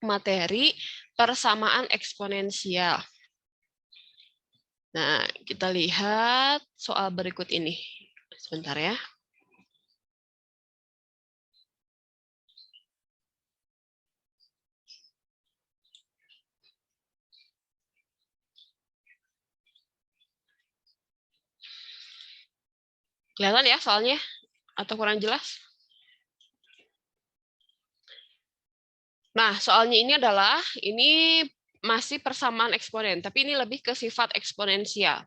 materi persamaan eksponensial. Nah, kita lihat soal berikut ini. Sebentar ya. Kelihatan ya soalnya? Atau kurang jelas? Nah, soalnya ini masih persamaan eksponen, tapi ini lebih ke sifat eksponensial.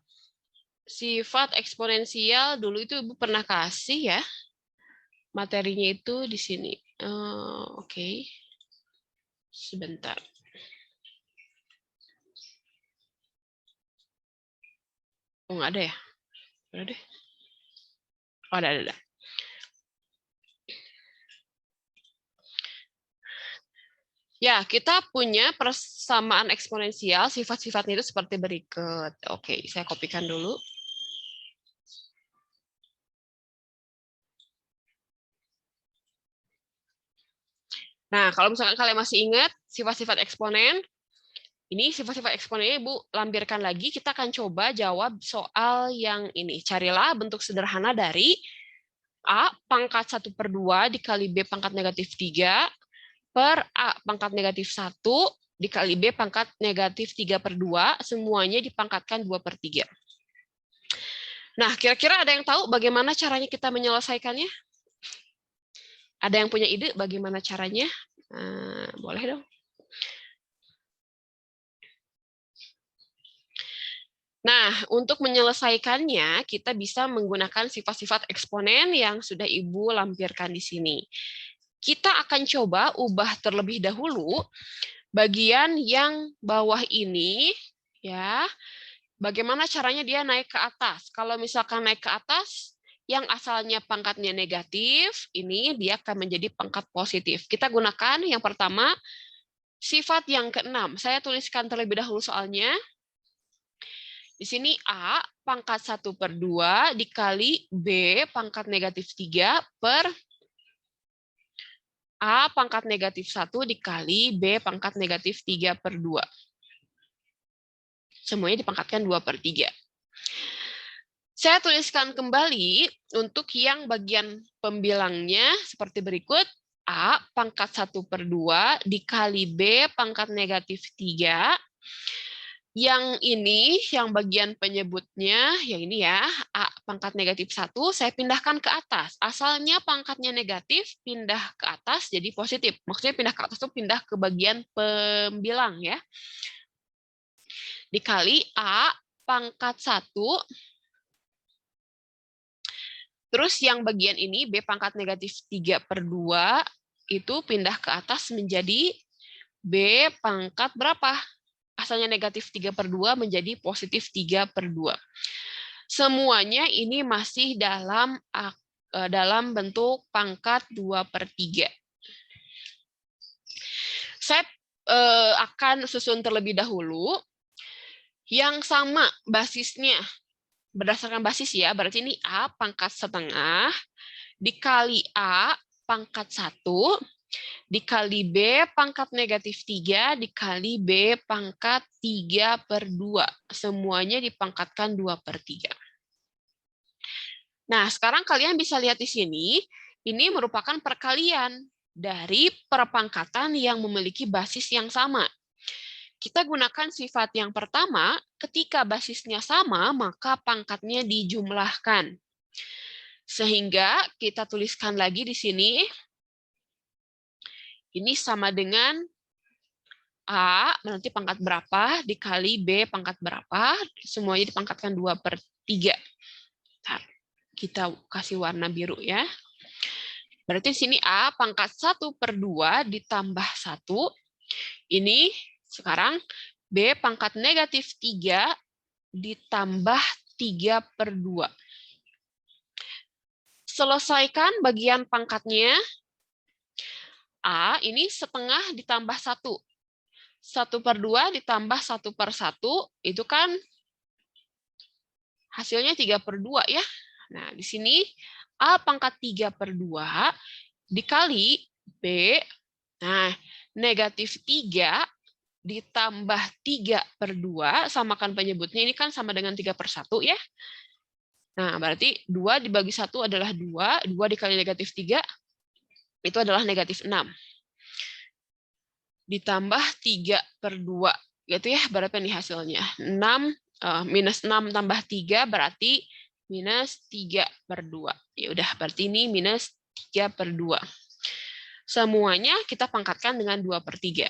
Sifat eksponensial dulu itu Ibu pernah kasih ya. Materinya itu di sini. Oke. Sebentar. Oh, nggak ada ya? Ada deh. Oh, ada. Ya, kita punya persamaan eksponensial, sifat-sifatnya itu seperti berikut. Oke, saya kopikan dulu. Nah, kalau misalkan kalian masih ingat sifat-sifat eksponen, ini sifat-sifat eksponennya Ibu lampirkan lagi. Kita akan coba jawab soal yang ini. Carilah bentuk sederhana dari A pangkat 1/2 dikali B pangkat negatif 3 per A pangkat negatif 1 dikali B pangkat negatif 3/2, semuanya dipangkatkan 2/3. Nah, kira-kira ada yang tahu bagaimana caranya kita menyelesaikannya? Ada yang punya ide bagaimana caranya? Boleh dong. Nah, untuk menyelesaikannya, kita bisa menggunakan sifat-sifat eksponen yang sudah Ibu lampirkan di sini. Kita akan coba ubah terlebih dahulu bagian yang bawah ini, ya. Bagaimana caranya dia naik ke atas? Kalau misalkan naik ke atas, yang asalnya pangkatnya negatif, ini dia akan menjadi pangkat positif. Kita gunakan yang pertama, sifat yang keenam. Saya tuliskan terlebih dahulu soalnya. Di sini A pangkat 1/2 dikali B pangkat negatif 3 per A pangkat negatif 1 dikali B pangkat negatif 3/2. Semuanya dipangkatkan 2/3. Saya tuliskan kembali untuk yang bagian pembilangnya seperti berikut. A pangkat 1/2 dikali B pangkat negatif 3. Yang ini, yang bagian penyebutnya, yang ini ya, A pangkat negatif 1, saya pindahkan ke atas. Asalnya pangkatnya negatif, pindah ke atas jadi positif. Maksudnya pindah ke atas itu pindah ke bagian pembilang ya. Dikali A pangkat 1, terus yang bagian ini, B pangkat negatif 3/2, itu pindah ke atas menjadi B pangkat berapa? Asalnya negatif 3/2 menjadi positif 3/2. Semuanya ini masih dalam bentuk pangkat 2/3. Saya akan susun terlebih dahulu yang sama basisnya. Berdasarkan basis ya, berarti ini A pangkat setengah dikali A pangkat 1 dikali B pangkat negatif 3 dikali B pangkat 3/2. Semuanya dipangkatkan 2/3. Nah, sekarang kalian bisa lihat di sini, ini merupakan perkalian dari perpangkatan yang memiliki basis yang sama. Kita gunakan sifat yang pertama, ketika basisnya sama, maka pangkatnya dijumlahkan. Sehingga kita tuliskan lagi di sini, ini sama dengan A, nanti pangkat berapa, dikali B pangkat berapa, semuanya dipangkatkan 2/3. Nah, kita kasih warna biru ya. Berarti di sini A pangkat 1/2 ditambah 1. Ini sekarang B pangkat negatif 3 ditambah 3/2. Selesaikan bagian pangkatnya. A ini setengah ditambah 1. 1/2 ditambah 1/1 itu kan hasilnya 3/2 ya. Nah, di sini A pangkat 3/2 dikali B. Nah, negatif 3 ditambah 3/2, samakan penyebutnya, ini kan sama dengan 3/1 ya. Nah, berarti 2 dibagi 1 adalah 2, 2 dikali negatif 3, itu adalah negatif 6. Ditambah 3/2, gitu ya, berapa nih hasilnya? 6, minus 6 tambah 3, berarti minus 3/2. Ya udah, berarti ini minus 3/2. Semuanya kita pangkatkan dengan 2/3.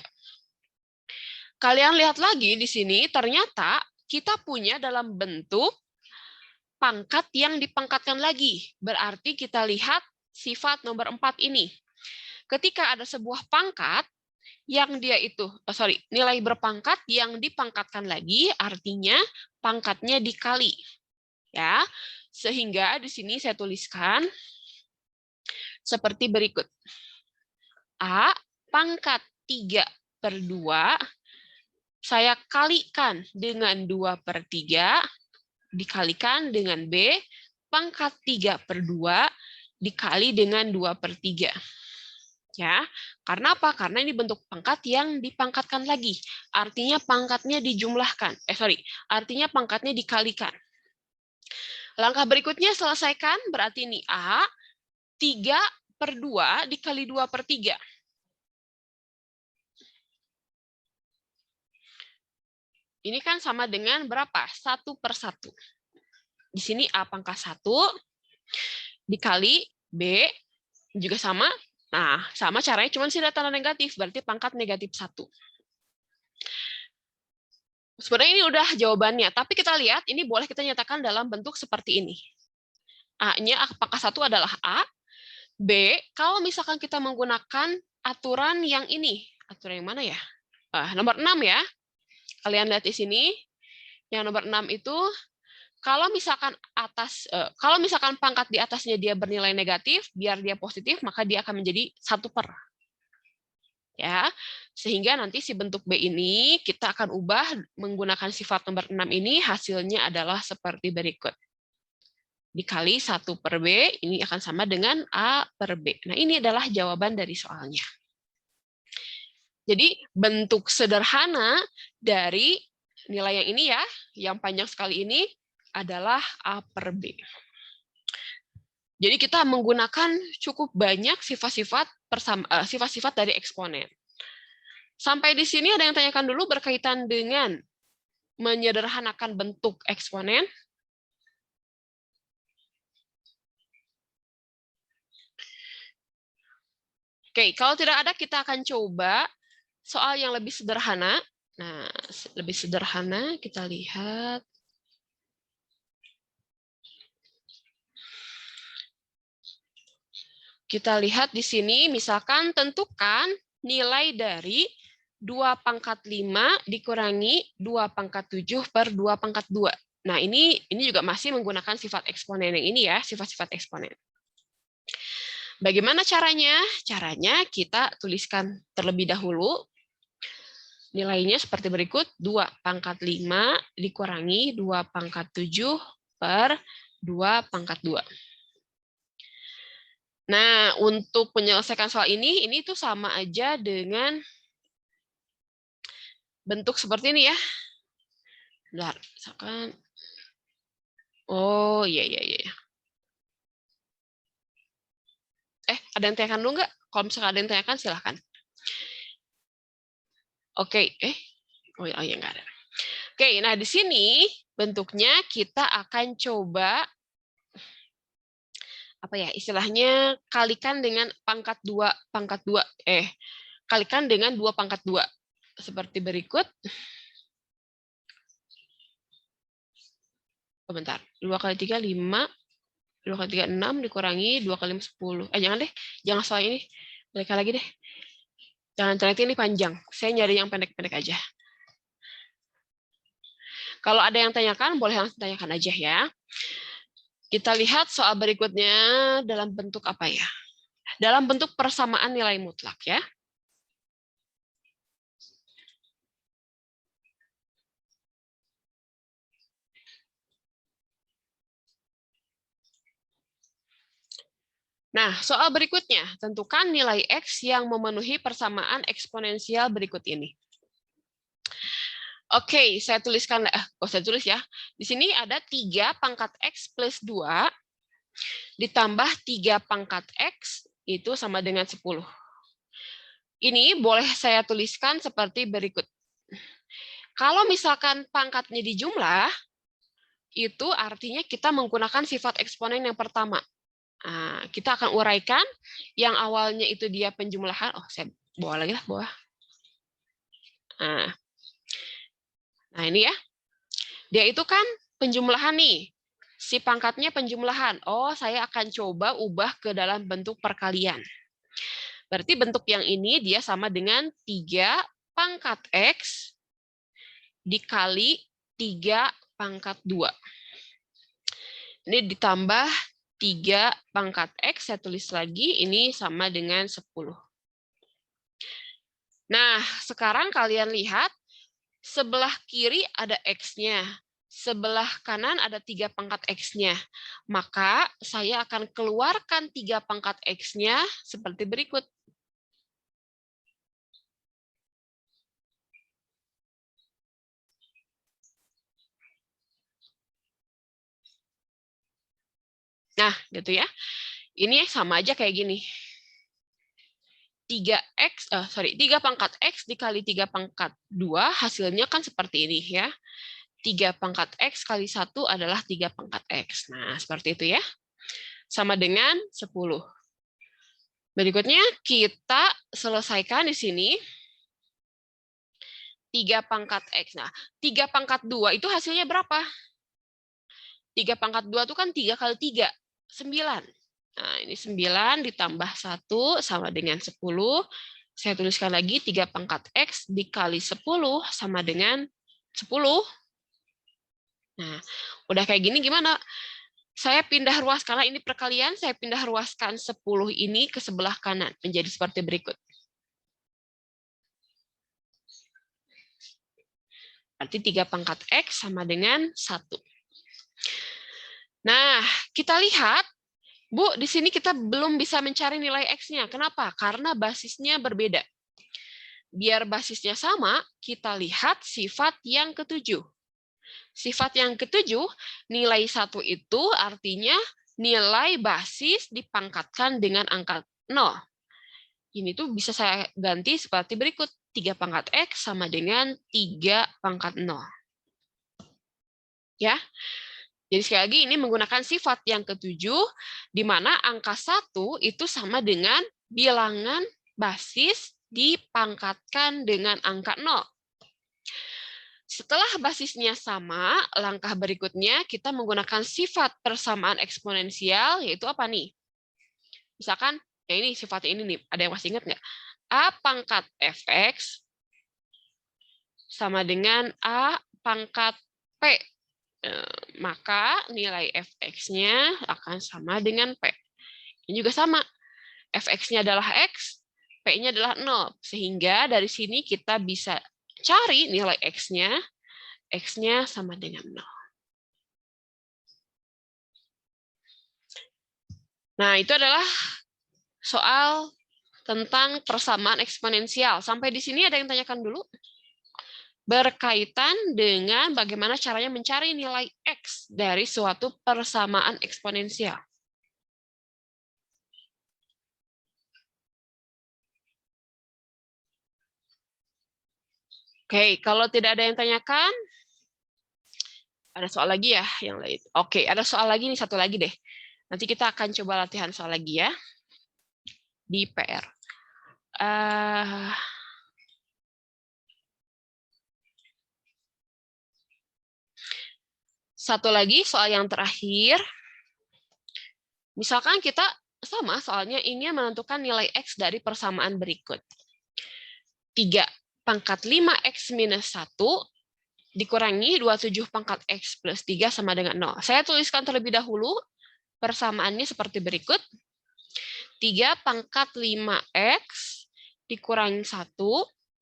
Kalian lihat lagi di sini, ternyata kita punya dalam bentuk pangkat yang dipangkatkan lagi. Berarti kita lihat sifat nomor 4 ini. Ketika ada sebuah pangkat yang dia itu, nilai berpangkat yang dipangkatkan lagi, artinya pangkatnya dikali. Ya, sehingga di sini saya tuliskan seperti berikut. A pangkat 3/2 saya kalikan dengan 2/3 dikalikan dengan B pangkat 3/2 dikali dengan 2/3. Ya, karena apa? Karena ini bentuk pangkat yang dipangkatkan lagi. Artinya pangkatnya dijumlahkan. Artinya pangkatnya dikalikan. Langkah berikutnya selesaikan, berarti ini A 3/2 dikali 2/3. Ini kan sama dengan berapa? 1/1. Di sini A pangkat 1 dikali B juga sama. Nah, sama caranya, cuman sih ada tanda negatif, berarti pangkat negatif 1. Sebenarnya ini udah jawabannya, tapi kita lihat, ini boleh kita nyatakan dalam bentuk seperti ini. A-nya pangkat 1 adalah A. B, kalau misalkan kita menggunakan aturan yang ini. Aturan yang mana ya? Nomor 6 ya. Kalian lihat di sini. Yang nomor 6 itu, kalau misalkan pangkat di atasnya dia bernilai negatif, biar dia positif, maka dia akan menjadi 1/. Ya, sehingga nanti si bentuk B ini kita akan ubah menggunakan sifat nomor 6 ini, hasilnya adalah seperti berikut. Dikali 1/B, ini akan sama dengan A/B. Nah, ini adalah jawaban dari soalnya. Jadi, bentuk sederhana dari nilai yang ini ya, yang panjang sekali ini, adalah A/B. Jadi, kita menggunakan cukup banyak sifat-sifat dari eksponen. Sampai di sini ada yang tanyakan dulu berkaitan dengan menyederhanakan bentuk eksponen. Oke, kalau tidak ada, kita akan coba soal yang lebih sederhana. Nah, lebih sederhana, kita lihat. Kita lihat di sini, misalkan tentukan nilai dari 2/5 dikurangi 2/7 per 2/2. Nah, ini juga masih menggunakan sifat eksponen yang ini ya, sifat-sifat eksponen. Bagaimana caranya? Caranya kita tuliskan terlebih dahulu. Nilainya seperti berikut, 2/5 dikurangi 2/7 per 2/2. Nah, untuk menyelesaikan soal ini tuh sama aja dengan bentuk seperti ini ya. Bentar, misalkan. Oh, iya. Ada yang tanyakan dulu nggak? Kalau misalkan ada yang tanyakan, silahkan. Oke, oh ya, nggak ada. Oke, nah di sini bentuknya kita akan coba apa ya, istilahnya kalikan dengan pangkat 2/2. Kalikan dengan 2/2. Seperti berikut. Oh, bentar. 2 kali 3, 5. 2 kali 3, 6. Dikurangi 2 kali 5, 10. Jangan deh. Jangan soal ini. Balik lagi deh. Jangan ternyata ini panjang. Saya nyari yang pendek-pendek aja. Kalau ada yang tanyakan, boleh langsung tanyakan aja ya. Kita lihat soal berikutnya dalam bentuk apa ya? Dalam bentuk persamaan nilai mutlak ya. Nah, soal berikutnya, tentukan nilai X yang memenuhi persamaan eksponensial berikut ini. Oke, saya tuliskan, saya tulis ya. Di sini ada 3 pangkat X plus 2 ditambah 3 pangkat X itu sama dengan 10. Ini boleh saya tuliskan seperti berikut. Kalau misalkan pangkatnya dijumlah, itu artinya kita menggunakan sifat eksponen yang pertama. Nah, kita akan uraikan yang awalnya itu dia penjumlahan. Oh, saya bawa lagi lah, bawah. Nah, ini ya. Dia itu kan penjumlahan nih. Si pangkatnya penjumlahan. Oh, saya akan coba ubah ke dalam bentuk perkalian. Berarti bentuk yang ini dia sama dengan 3 pangkat X dikali 3 pangkat 2. Ini ditambah 3 pangkat X, saya tulis lagi, ini sama dengan 10. Nah, sekarang kalian lihat, sebelah kiri ada X-nya, sebelah kanan ada 3 pangkat X-nya. Maka saya akan keluarkan 3 pangkat X-nya seperti berikut. Nah, gitu ya. Ini sama aja kayak gini. 3 pangkat X dikali 3 pangkat 2, hasilnya kan seperti ini ya. 3 pangkat X kali 1 adalah 3 pangkat X. Nah, seperti itu ya. Sama dengan 10. Berikutnya kita selesaikan di sini. 3 pangkat X. Nah, 3 pangkat 2 itu hasilnya berapa? 3 pangkat 2 itu kan 3 kali 3. 9. Nah, ini 9 ditambah 1 sama dengan 10. Saya tuliskan lagi 3 pangkat X dikali 10 sama dengan 10. Nah, udah kayak gini gimana? Saya pindah ruas, karena ini perkalian, saya pindah ruaskan 10 ini ke sebelah kanan, menjadi seperti berikut. Berarti 3 pangkat X sama dengan 1. Nah, kita lihat, Bu, di sini kita belum bisa mencari nilai X-nya. Kenapa? Karena basisnya berbeda. Biar basisnya sama, kita lihat sifat yang ketujuh. Sifat yang ketujuh, nilai 1 itu artinya nilai basis dipangkatkan dengan angka 0. Ini tuh bisa saya ganti seperti berikut. 3 pangkat X sama dengan 3 pangkat 0. Ya. Jadi sekali lagi ini menggunakan sifat yang ketujuh, di mana angka 1 itu sama dengan bilangan basis dipangkatkan dengan angka 0. Setelah basisnya sama, langkah berikutnya kita menggunakan sifat persamaan eksponensial, yaitu apa nih? Misalkan, ya ini sifatnya ini nih, ada yang masih ingat nggak? A pangkat fx sama dengan A pangkat P. Maka nilai fx-nya akan sama dengan P. Ini juga sama. Fx-nya adalah X, P-nya adalah 0. Sehingga dari sini kita bisa cari nilai X-nya. X-nya sama dengan 0. Nah, itu adalah soal tentang persamaan eksponensial. Sampai di sini ada yang tanyakan dulu? Berkaitan dengan bagaimana caranya mencari nilai X dari suatu persamaan eksponensial. Oke, kalau tidak ada yang tanyakan, ada soal lagi ya yang lain. Oke, ada soal lagi nih, satu lagi deh. Nanti kita akan coba latihan soal lagi ya di PR. Satu lagi soal yang terakhir. Misalkan kita sama soalnya ingin menentukan nilai X dari persamaan berikut. 3 pangkat 5X minus 1 dikurangi 27 pangkat X plus 3 sama dengan 0. Saya tuliskan terlebih dahulu persamaannya seperti berikut. 3 pangkat 5X dikurangi 1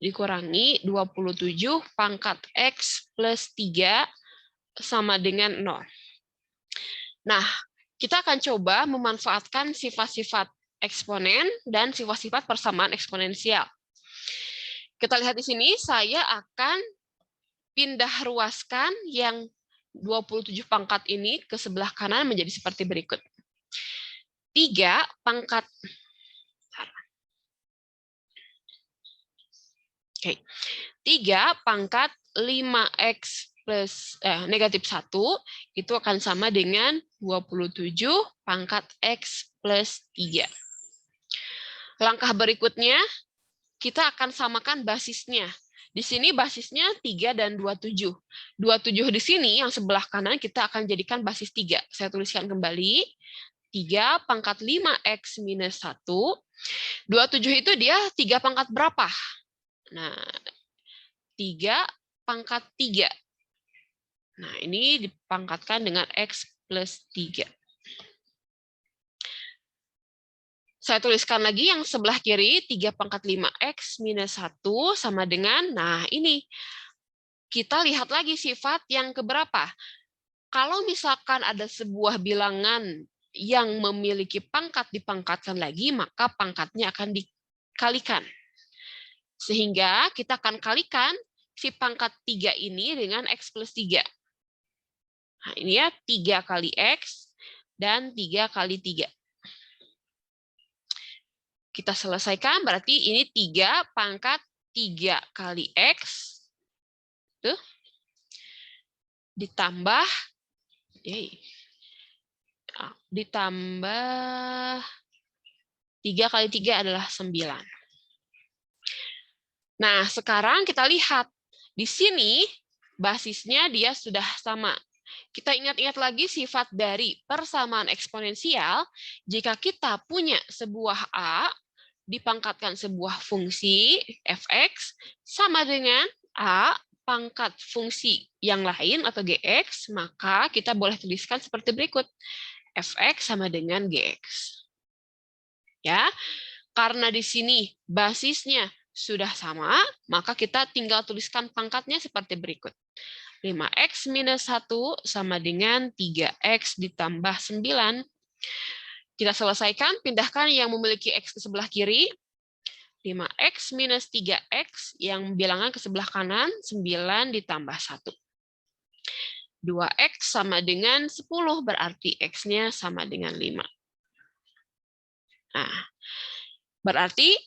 dikurangi 27 pangkat X plus 3 sama dengan 0. Nah, kita akan coba memanfaatkan sifat-sifat eksponen dan sifat-sifat persamaan eksponensial. Kita lihat di sini, saya akan pindah ruaskan yang 27 pangkat ini ke sebelah kanan menjadi seperti berikut. 3 pangkat 3 pangkat 5x plus negatif 1 itu akan sama dengan 27 pangkat x plus 3. Langkah berikutnya, kita akan samakan basisnya. Di sini basisnya 3 dan 27. 27 di sini yang sebelah kanan kita akan jadikan basis 3. Saya tuliskan kembali. 3 pangkat 5x minus 1. 27 itu dia 3 pangkat berapa? Nah, 3 pangkat 3. Nah, ini dipangkatkan dengan x plus 3. Saya tuliskan lagi yang sebelah kiri, 3 pangkat 5x minus 1 sama dengan, nah ini. Kita lihat lagi sifat yang keberapa. Kalau misalkan ada sebuah bilangan yang memiliki pangkat dipangkatkan lagi, maka pangkatnya akan dikalikan. Sehingga kita akan kalikan si pangkat 3 ini dengan x plus 3. Nah, ini ya 3 kali x dan 3 kali 3. Kita selesaikan, berarti ini 3 pangkat 3 kali x. Tuh. Ditambah 3 kali 3 adalah 9. Nah, sekarang kita lihat. Di sini basisnya dia sudah sama. Kita ingat-ingat lagi sifat dari persamaan eksponensial. Jika kita punya sebuah A, dipangkatkan sebuah fungsi fx, sama dengan A pangkat fungsi yang lain atau gx, maka kita boleh tuliskan seperti berikut. Fx sama dengan gx. Ya, karena di sini basisnya sudah sama, maka kita tinggal tuliskan pangkatnya seperti berikut. 5x minus 1 sama dengan 3x ditambah 9. Kita selesaikan, pindahkan yang memiliki x ke sebelah kiri. 5x minus 3x yang bilangan ke sebelah kanan, 9 ditambah 1. 2x sama dengan 10, berarti x-nya sama dengan 5. Nah, berarti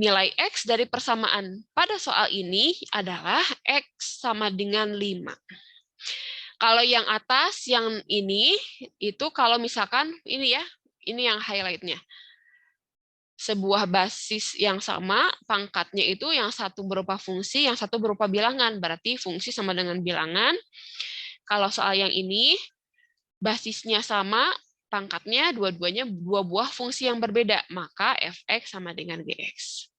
nilai X dari persamaan pada soal ini adalah X sama dengan 5. Kalau yang atas, yang ini, itu kalau misalkan, ini ya, ini yang highlight-nya. Sebuah basis yang sama, pangkatnya itu yang satu berupa fungsi, yang satu berupa bilangan. Berarti fungsi sama dengan bilangan. Kalau soal yang ini, basisnya sama, pangkatnya dua-duanya dua buah fungsi yang berbeda, maka fx sama dengan gx.